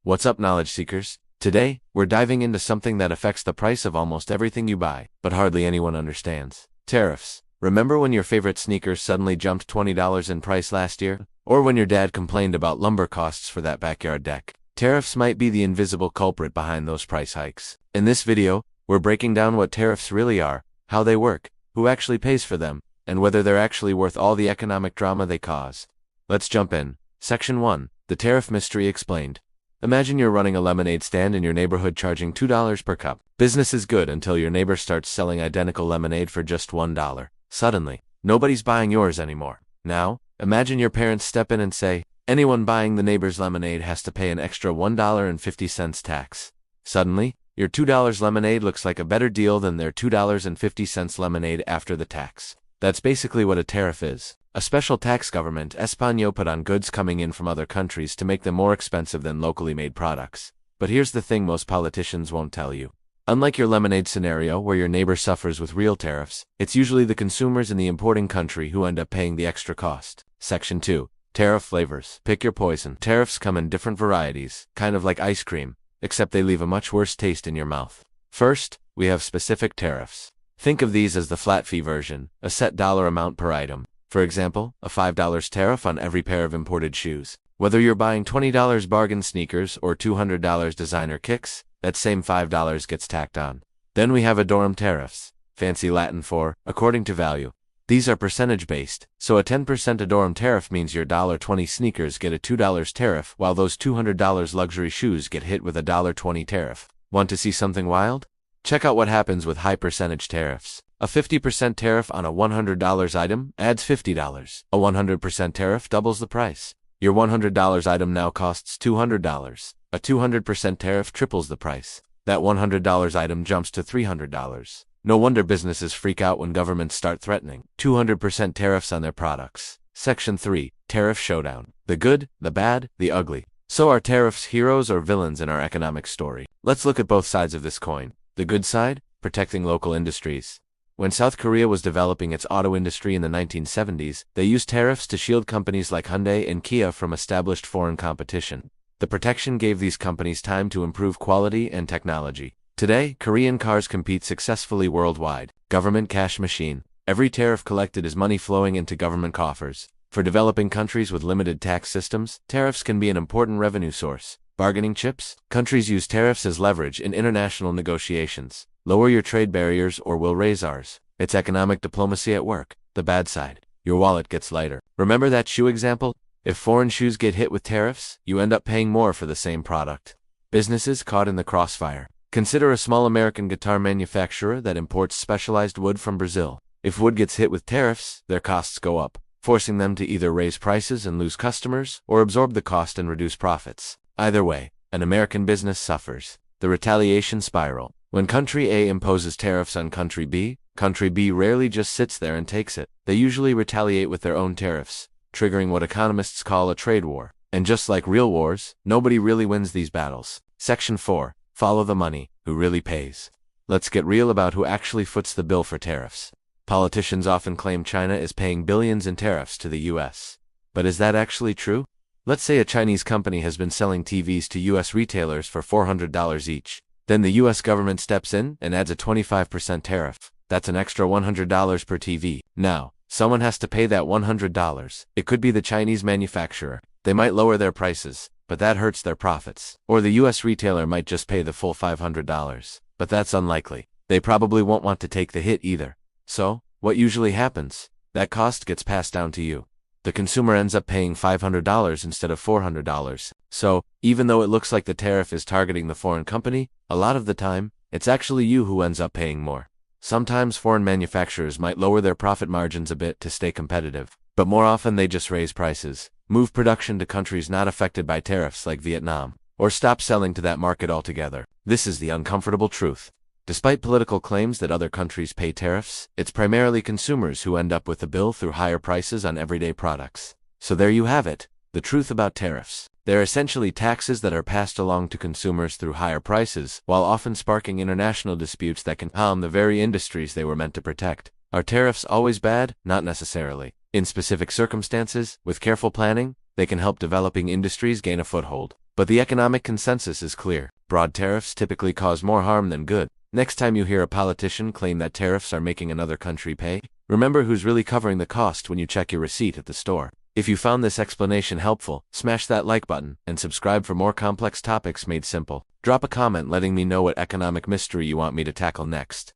What's up, knowledge seekers? Today, we're diving into something that affects the price of almost everything you buy, but hardly anyone understands. Tariffs. Remember when your favorite sneakers suddenly jumped $20 in price last year? Or when your dad complained about lumber costs for that backyard deck? Tariffs might be the invisible culprit behind those price hikes. In this video, we're breaking down what tariffs really are, how they work, who actually pays for them, and whether they're actually worth all the economic drama they cause. Let's jump in. Section 1. The Tariff Mystery Explained. Imagine you're running a lemonade stand in your neighborhood charging $2 per cup. Business is good until your neighbor starts selling identical lemonade for just $1. Suddenly, nobody's buying yours anymore. Now, imagine your parents step in and say, anyone buying the neighbor's lemonade has to pay an extra $1.50 tax. Suddenly, your $2 lemonade looks like a better deal than their $2.50 lemonade after the tax. That's basically what a tariff is. A special tax government España put on goods coming in from other countries to make them more expensive than locally made products. But here's the thing most politicians won't tell you. Unlike your lemonade scenario where your neighbor suffers with real tariffs, it's usually the consumers in the importing country who end up paying the extra cost. Section 2. Tariff flavors. Pick your poison. Tariffs come in different varieties, kind of like ice cream, except they leave a much worse taste in your mouth. First, we have specific tariffs. Think of these as the flat fee version, a set dollar amount per item. For example, a $5 tariff on every pair of imported shoes. Whether you're buying $20 bargain sneakers or $200 designer kicks, that same $5 gets tacked on. Then we have valorem tariffs, fancy Latin for according to value. These are percentage-based, so a 10% valorem tariff means your $1.20 sneakers get a $2 tariff while those $200 luxury shoes get hit with a $1.20 tariff. Want to see something wild? Check out what happens with high percentage tariffs. A 50% tariff on a $100 item adds $50. A 100% tariff doubles the price. Your $100 item now costs $200. A 200% tariff triples the price. That $100 item jumps to $300. No wonder businesses freak out when governments start threatening 200% tariffs on their products. Section 3. Tariff Showdown. The good, the bad, the ugly. So are tariffs heroes or villains in our economic story? Let's look at both sides of this coin. The good side? Protecting local industries. When South Korea was developing its auto industry in the 1970s, they used tariffs to shield companies like Hyundai and Kia from established foreign competition. The protection gave these companies time to improve quality and technology. Today, Korean cars compete successfully worldwide. Government cash machine. Every tariff collected is money flowing into government coffers. For developing countries with limited tax systems, tariffs can be an important revenue source. Bargaining chips. Countries use tariffs as leverage in international negotiations. Lower your trade barriers or we'll raise ours. It's economic diplomacy at work. The bad side. Your wallet gets lighter. Remember that shoe example? If foreign shoes get hit with tariffs, you end up paying more for the same product. Businesses caught in the crossfire. Consider a small American guitar manufacturer that imports specialized wood from Brazil. If wood gets hit with tariffs, their costs go up, forcing them to either raise prices and lose customers or absorb the cost and reduce profits. Either way, an American business suffers. The retaliation spiral. When country A imposes tariffs on country B rarely just sits there and takes it. They usually retaliate with their own tariffs, triggering what economists call a trade war. And just like real wars, nobody really wins these battles. Section 4. Follow the money. Who really pays? Let's get real about who actually foots the bill for tariffs. Politicians often claim China is paying billions in tariffs to the US. But is that actually true? Let's say a Chinese company has been selling TVs to US retailers for $400 each. Then the US government steps in and adds a 25% tariff. That's an extra $100 per TV. Now, someone has to pay that $100. It could be the Chinese manufacturer. They might lower their prices, but that hurts their profits. Or the US retailer might just pay the full $500. But that's unlikely. They probably won't want to take the hit either. So, what usually happens? That cost gets passed down to you. The consumer ends up paying $500 instead of $400. So, even though it looks like the tariff is targeting the foreign company, a lot of the time, it's actually you who ends up paying more. Sometimes foreign manufacturers might lower their profit margins a bit to stay competitive, but more often they just raise prices, move production to countries not affected by tariffs like Vietnam, or stop selling to that market altogether. This is the uncomfortable truth. Despite political claims that other countries pay tariffs, it's primarily consumers who end up with the bill through higher prices on everyday products. So there you have it, the truth about tariffs. They're essentially taxes that are passed along to consumers through higher prices, while often sparking international disputes that can harm the very industries they were meant to protect. Are tariffs always bad? Not necessarily. In specific circumstances, with careful planning, they can help developing industries gain a foothold. But the economic consensus is clear. Broad tariffs typically cause more harm than good. Next time you hear a politician claim that tariffs are making another country pay, remember who's really covering the cost when you check your receipt at the store. If you found this explanation helpful, smash that like button, and subscribe for more complex topics made simple. Drop a comment letting me know what economic mystery you want me to tackle next.